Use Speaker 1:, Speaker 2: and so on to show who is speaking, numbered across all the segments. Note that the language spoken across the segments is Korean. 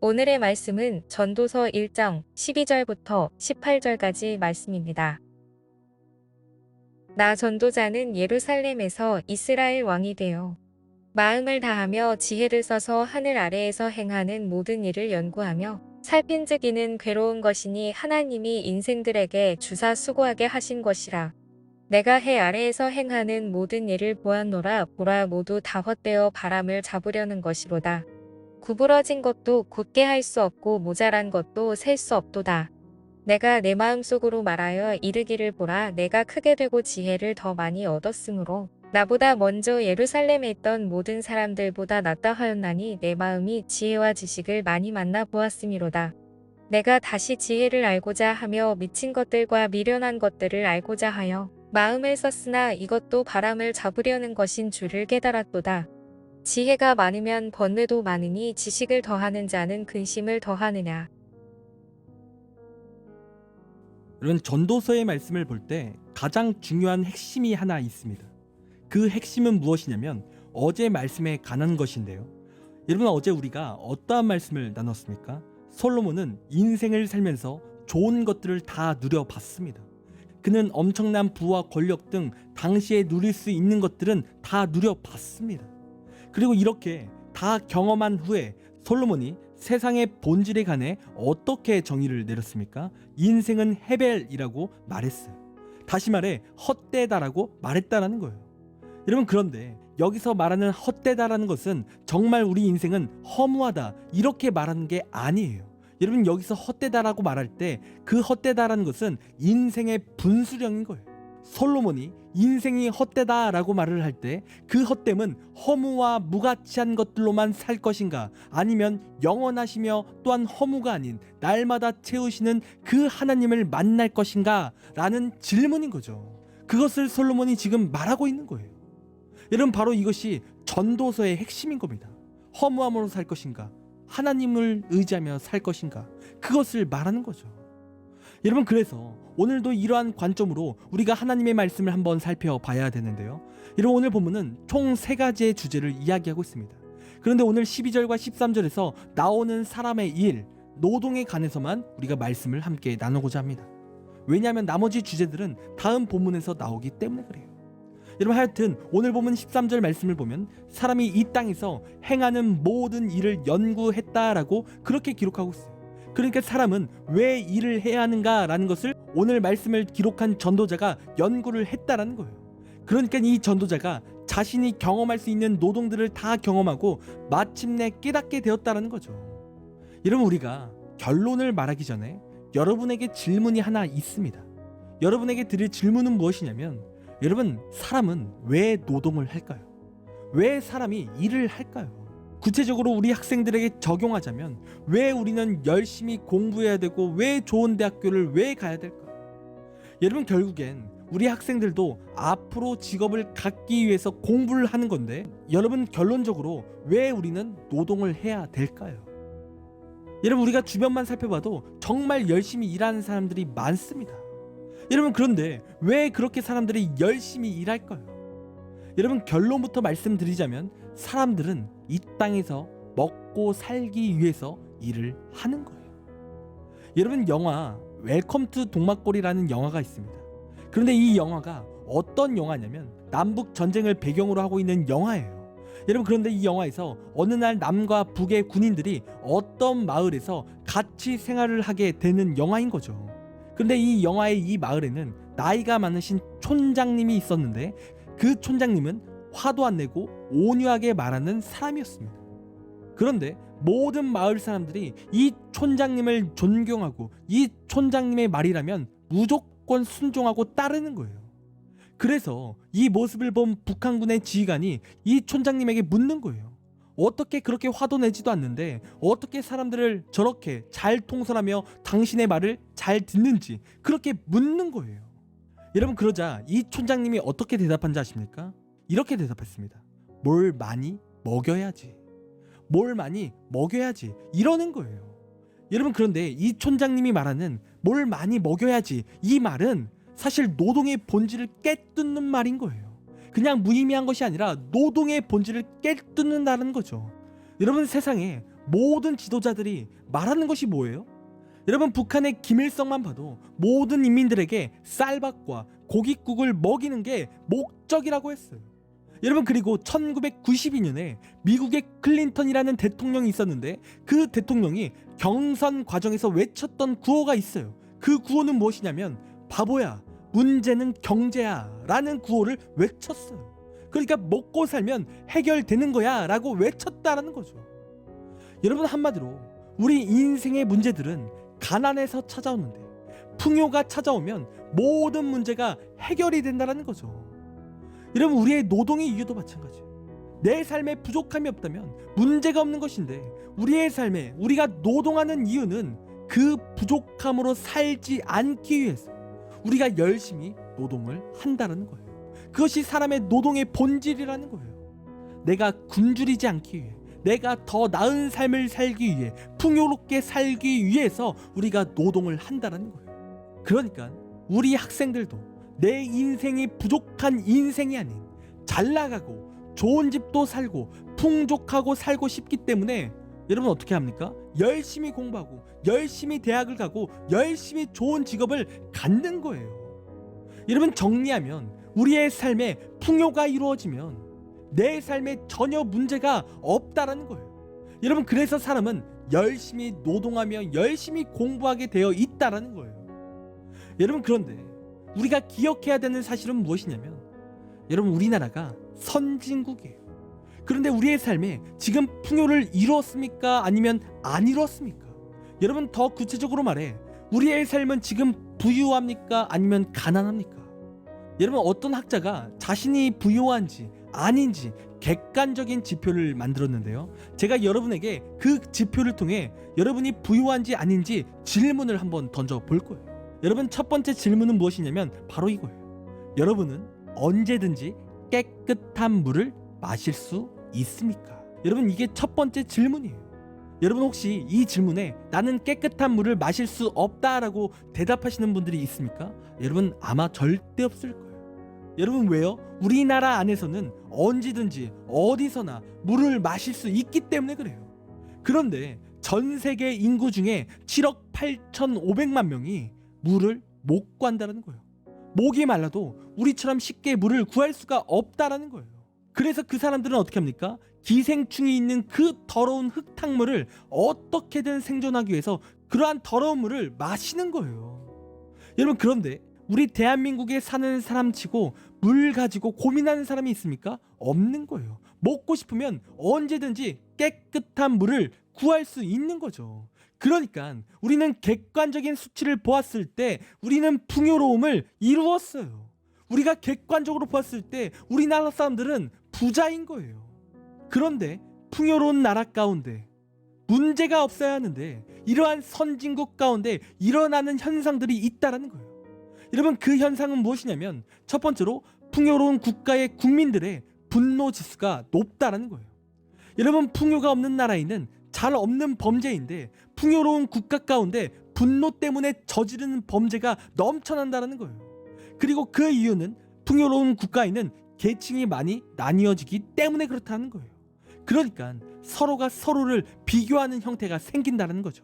Speaker 1: 오늘의 말씀은 전도서 1장 12절부터 18절까지 말씀입니다. 나 전도자는 예루살렘에서 이스라엘 왕이 되어 마음을 다하며 지혜를 써서 하늘 아래에서 행하는 모든 일을 연구하며 살핀즉 이는 괴로운 것이니 하나님이 인생들에게 주사 수고하게 하신 것이라. 내가 해 아래에서 행하는 모든 일을 보았노라. 보라, 모두 다 헛되어 바람을 잡으려는 것이로다. 구부러진 것도 곧게 할 수 없고 모자란 것도 셀 수 없도다. 내가 내 마음속으로 말하여 이르기를 보라, 내가 크게 되고 지혜를 더 많이 얻었으므로 나보다 먼저 예루살렘에 있던 모든 사람들보다 낫다 하였나니 내 마음이 지혜와 지식을 많이 만나 보았음이로다. 내가 다시 지혜를 알고자 하며 미친 것들과 미련한 것들을 알고자 하여 마음을 썼으나 이것도 바람을 잡으려는 것인 줄을 깨달았도다. 지혜가 많으면 번뇌도 많으니 지식을 더하는 자는 근심을 더하느냐.
Speaker 2: 이런 전도서의 말씀을 볼 때 가장 중요한 핵심이 하나 있습니다. 그 핵심은 무엇이냐면 어제 말씀에 관한 것인데요. 여러분, 어제 우리가 어떠한 말씀을 나눴습니까? 솔로몬은 인생을 살면서 좋은 것들을 다 누려봤습니다. 그는 엄청난 부와 권력 등 당시에 누릴 수 있는 것들은 다 누려봤습니다. 그리고 이렇게 다 경험한 후에 솔로몬이 세상의 본질에 관해 어떻게 정의를 내렸습니까? 인생은 헤벨이라고 말했어요. 다시 말해 헛되다라고 말했다라는 거예요. 여러분, 그런데 여기서 말하는 헛되다라는 것은 정말 우리 인생은 허무하다 이렇게 말하는 게 아니에요. 여러분, 여기서 헛되다라고 말할 때 그 헛되다라는 것은 인생의 분수령인 거예요. 솔로몬이 인생이 헛되다라고 말을 할 때 그 헛됨은 허무와 무가치한 것들로만 살 것인가, 아니면 영원하시며 또한 허무가 아닌 날마다 채우시는 그 하나님을 만날 것인가 라는 질문인 거죠. 그것을 솔로몬이 지금 말하고 있는 거예요. 여러분, 바로 이것이 전도서의 핵심인 겁니다. 허무함으로 살 것인가, 하나님을 의지하며 살 것인가, 그것을 말하는 거죠. 여러분, 그래서 오늘도 이러한 관점으로 우리가 하나님의 말씀을 한번 살펴봐야 되는데요. 여러분, 오늘 본문은 총 3가지의 주제를 이야기하고 있습니다. 그런데 오늘 12절과 13절에서 나오는 사람의 일, 노동에 관해서만 우리가 말씀을 함께 나누고자 합니다. 왜냐하면 나머지 주제들은 다음 본문에서 나오기 때문에 그래요. 여러분, 하여튼 오늘 본문 13절 말씀을 보면 사람이 이 땅에서 행하는 모든 일을 연구했다라고 그렇게 기록하고 있어요. 그러니까 사람은 왜 일을 해야 하는가라는 것을 오늘 말씀을 기록한 전도자가 연구를 했다라는 거예요. 그러니까 이 전도자가 자신이 경험할 수 있는 노동들을 다 경험하고 마침내 깨닫게 되었다라는 거죠. 여러분, 우리가 결론을 말하기 전에 여러분에게 질문이 하나 있습니다. 여러분에게 드릴 질문은 무엇이냐면, 여러분, 사람은 왜 노동을 할까요? 왜 사람이 일을 할까요? 구체적으로 우리 학생들에게 적용하자면 왜 우리는 열심히 공부해야 되고 왜 좋은 대학교를 왜 가야 될까요? 여러분, 결국엔 우리 학생들도 앞으로 직업을 갖기 위해서 공부를 하는 건데, 여러분, 결론적으로 왜 우리는 노동을 해야 될까요? 여러분, 우리가 주변만 살펴봐도 정말 열심히 일하는 사람들이 많습니다. 여러분, 그런데 왜 그렇게 사람들이 열심히 일할까요? 여러분, 결론부터 말씀드리자면 사람들은 이 땅에서 먹고 살기 위해서 일을 하는 거예요. 여러분, 영화 웰컴 투 동막골이라는 영화가 있습니다. 그런데 이 영화가 어떤 영화냐면 남북 전쟁을 배경으로 하고 있는 영화예요. 여러분, 그런데 이 영화에서 어느 날 남과 북의 군인들이 어떤 마을에서 같이 생활을 하게 되는 영화인 거죠. 그런데 이 영화의 이 마을에는 나이가 많으신 촌장님이 있었는데, 그 촌장님은 화도 안 내고 온유하게 말하는 사람이었습니다. 그런데 모든 마을 사람들이 이 촌장님을 존경하고 이 촌장님의 말이라면 무조건 순종하고 따르는 거예요. 그래서 이 모습을 본 북한군의 지휘관이 이 촌장님에게 묻는 거예요. 어떻게 그렇게 화도 내지도 않는데 어떻게 사람들을 저렇게 잘 통솔하며 당신의 말을 잘 듣는지 그렇게 묻는 거예요. 여러분, 그러자 이 촌장님이 어떻게 대답한지 아십니까? 이렇게 대답했습니다. 뭘 많이 먹여야지. 뭘 많이 먹여야지. 이러는 거예요. 여러분, 그런데 이 촌장님이 말하는 뭘 많이 먹여야지, 이 말은 사실 노동의 본질을 깨뚫는 말인 거예요. 그냥 무의미한 것이 아니라 노동의 본질을 깨뚫는다는 거죠. 여러분, 세상에 모든 지도자들이 말하는 것이 뭐예요? 여러분, 북한의 김일성만 봐도 모든 인민들에게 쌀밥과 고깃국을 먹이는 게 목적이라고 했어요. 여러분, 그리고 1992년에 미국의 클린턴이라는 대통령이 있었는데 그 대통령이 경선 과정에서 외쳤던 구호가 있어요. 그 구호는 무엇이냐면 바보야, 문제는 경제야 라는 구호를 외쳤어요. 그러니까 먹고 살면 해결되는 거야 라고 외쳤다라는 거죠. 여러분, 한마디로 우리 인생의 문제들은 가난에서 찾아오는데 풍요가 찾아오면 모든 문제가 해결이 된다는 거죠. 여러분, 우리의 노동의 이유도 마찬가지예요. 내 삶에 부족함이 없다면 문제가 없는 것인데 우리의 삶에 우리가 노동하는 이유는 그 부족함으로 살지 않기 위해서 우리가 열심히 노동을 한다는 거예요. 그것이 사람의 노동의 본질이라는 거예요. 내가 굶주리지 않기 위해, 내가 더 나은 삶을 살기 위해, 풍요롭게 살기 위해서 우리가 노동을 한다는 거예요. 그러니까 우리 학생들도 내 인생이 부족한 인생이 아닌 잘 나가고 좋은 집도 살고 풍족하고 살고 싶기 때문에 여러분 어떻게 합니까? 열심히 공부하고 열심히 대학을 가고 열심히 좋은 직업을 갖는 거예요. 여러분, 정리하면 우리의 삶에 풍요가 이루어지면 내 삶에 전혀 문제가 없다라는 거예요. 여러분, 그래서 사람은 열심히 노동하며 열심히 공부하게 되어 있다라는 거예요. 여러분, 그런데 우리가 기억해야 되는 사실은 무엇이냐면 여러분, 우리나라가 선진국이에요. 그런데 우리의 삶에 지금 풍요를 이루었습니까? 아니면 안 이루었습니까? 여러분, 더 구체적으로 말해 우리의 삶은 지금 부유합니까? 아니면 가난합니까? 여러분, 어떤 학자가 자신이 부유한지 아닌지 객관적인 지표를 만들었는데요. 제가 여러분에게 그 지표를 통해 여러분이 부유한지 아닌지 질문을 한번 던져볼 거예요. 여러분, 첫 번째 질문은 무엇이냐면 바로 이거예요. 여러분은 언제든지 깨끗한 물을 마실 수 있습니까? 여러분, 이게 첫 번째 질문이에요. 여러분, 혹시 이 질문에 나는 깨끗한 물을 마실 수 없다라고 대답하시는 분들이 있습니까? 여러분, 아마 절대 없을 거예요. 여러분, 왜요? 우리나라 안에서는 언제든지 어디서나 물을 마실 수 있기 때문에 그래요. 그런데 전 세계 인구 중에 7억 8,500만 명이 물을 못 구한다는 거예요. 목이 말라도 우리처럼 쉽게 물을 구할 수가 없다라는 거예요. 그래서 그 사람들은 어떻게 합니까? 기생충이 있는 그 더러운 흙탕물을 어떻게든 생존하기 위해서 그러한 더러운 물을 마시는 거예요. 여러분, 그런데 우리 대한민국에 사는 사람치고 물 가지고 고민하는 사람이 있습니까? 없는 거예요. 먹고 싶으면 언제든지 깨끗한 물을 구할 수 있는 거죠. 그러니까 우리는 객관적인 수치를 보았을 때 우리는 풍요로움을 이루었어요. 우리가 객관적으로 보았을 때 우리나라 사람들은 부자인 거예요. 그런데 풍요로운 나라 가운데 문제가 없어야 하는데 이러한 선진국 가운데 일어나는 현상들이 있다는 거예요. 여러분, 그 현상은 무엇이냐면 첫 번째로 풍요로운 국가의 국민들의 분노 지수가 높다는 거예요. 여러분, 풍요가 없는 나라에는 잘 없는 범죄인데 풍요로운 국가 가운데 분노 때문에 저지르는 범죄가 넘쳐난다는 거예요. 그리고 그 이유는 풍요로운 국가에는 계층이 많이 나뉘어지기 때문에 그렇다는 거예요. 그러니까 서로가 서로를 비교하는 형태가 생긴다는 거죠.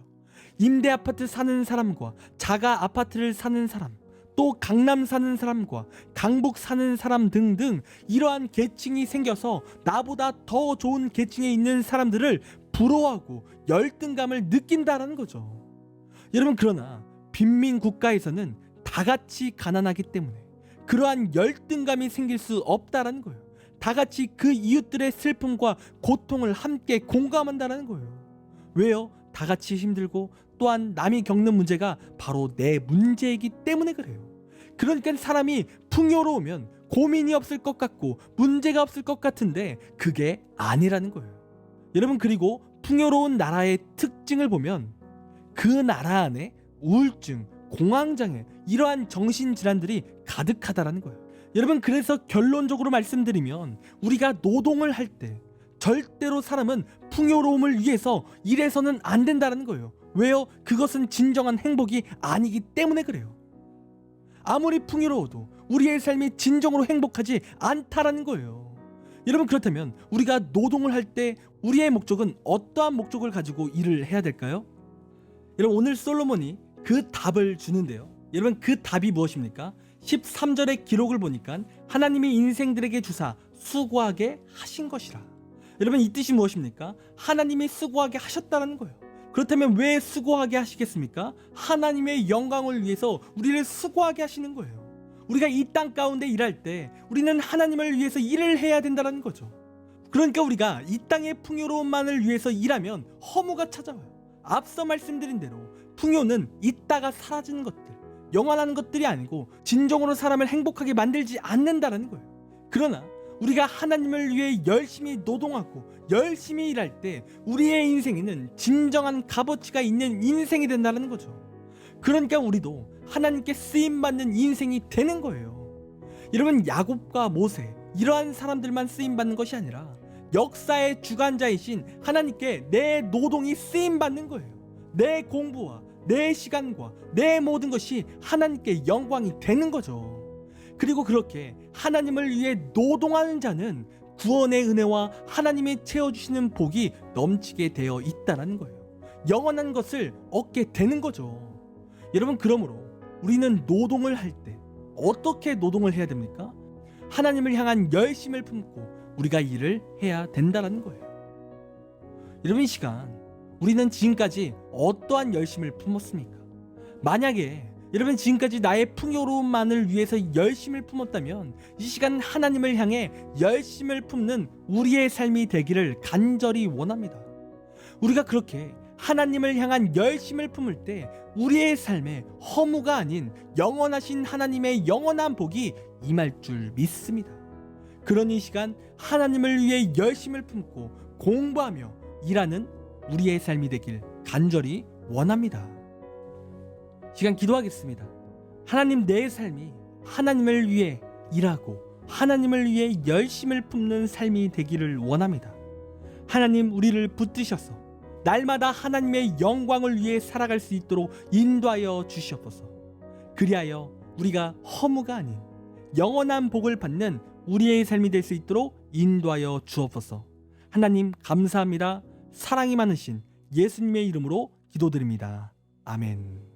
Speaker 2: 임대 아파트 사는 사람과 자가 아파트를 사는 사람, 또 강남 사는 사람과 강북 사는 사람 등등 이러한 계층이 생겨서 나보다 더 좋은 계층에 있는 사람들을 부러워하고 열등감을 느낀다는 거죠. 여러분, 그러나 빈민 국가에서는 다 같이 가난하기 때문에 그러한 열등감이 생길 수 없다는 거예요. 다 같이 그 이웃들의 슬픔과 고통을 함께 공감한다는 거예요. 왜요? 다 같이 힘들고 또한 남이 겪는 문제가 바로 내 문제이기 때문에 그래요. 그러니까 사람이 풍요로우면 고민이 없을 것 같고 문제가 없을 것 같은데 그게 아니라는 거예요. 여러분, 그리고 풍요로운 나라의 특징을 보면 그 나라 안에 우울증, 공황장애 이러한 정신질환들이 가득하다라는 거예요. 여러분, 그래서 결론적으로 말씀드리면 우리가 노동을 할 때 절대로 사람은 풍요로움을 위해서 일해서는 안 된다는 거예요. 왜요? 그것은 진정한 행복이 아니기 때문에 그래요. 아무리 풍요로워도 우리의 삶이 진정으로 행복하지 않다라는 거예요. 여러분, 그렇다면 우리가 노동을 할 때 우리의 목적은 어떠한 목적을 가지고 일을 해야 될까요? 여러분, 오늘 솔로몬이 그 답을 주는데요. 여러분, 그 답이 무엇입니까? 13절의 기록을 보니까 하나님이 인생들에게 주사 수고하게 하신 것이라. 여러분, 이 뜻이 무엇입니까? 하나님이 수고하게 하셨다는 거예요. 그렇다면 왜 수고하게 하시겠습니까? 하나님의 영광을 위해서 우리를 수고하게 하시는 거예요. 우리가 이 땅 가운데 일할 때 우리는 하나님을 위해서 일을 해야 된다는 거죠. 그러니까 우리가 이 땅의 풍요로움만을 위해서 일하면 허무가 찾아와요. 앞서 말씀드린 대로 풍요는 있다가 사라지는 것들, 영원한 것들이 아니고 진정으로 사람을 행복하게 만들지 않는다는 거예요. 그러나 우리가 하나님을 위해 열심히 노동하고 열심히 일할 때 우리의 인생에는 진정한 값어치가 있는 인생이 된다는 거죠. 그러니까 우리도 하나님께 쓰임받는 인생이 되는 거예요. 여러분, 야곱과 모세, 이러한 사람들만 쓰임받는 것이 아니라 역사의 주관자이신 하나님께 내 노동이 쓰임받는 거예요. 내 공부와 내 시간과 내 모든 것이 하나님께 영광이 되는 거죠. 그리고 그렇게 하나님을 위해 노동하는 자는 구원의 은혜와 하나님이 채워주시는 복이 넘치게 되어 있다는 거예요. 영원한 것을 얻게 되는 거죠. 여러분, 그러므로 우리는 노동을 할 때 어떻게 노동을 해야 됩니까? 하나님을 향한 열심을 품고 우리가 일을 해야 된다는 거예요. 여러분, 이 시간 우리는 지금까지 어떠한 열심을 품었습니까? 만약에 여러분 지금까지 나의 풍요로움만을 위해서 열심을 품었다면 이 시간 하나님을 향해 열심을 품는 우리의 삶이 되기를 간절히 원합니다. 우리가 그렇게 하나님을 향한 열심을 품을 때 우리의 삶에 허무가 아닌 영원하신 하나님의 영원한 복이 임할 줄 믿습니다. 그러니 이 시간 하나님을 위해 열심을 품고 공부하며 일하는 우리의 삶이 되길 간절히 원합니다. 시간 기도하겠습니다. 하나님, 내 삶이 하나님을 위해 일하고 하나님을 위해 열심을 품는 삶이 되기를 원합니다. 하나님, 우리를 붙드셔서 날마다 하나님의 영광을 위해 살아갈 수 있도록 인도하여 주시옵소서. 그리하여 우리가 허무가 아닌 영원한 복을 받는 우리의 삶이 될 수 있도록 인도하여 주옵소서. 하나님, 감사합니다. 사랑이 많으신 예수님의 이름으로 기도드립니다. 아멘.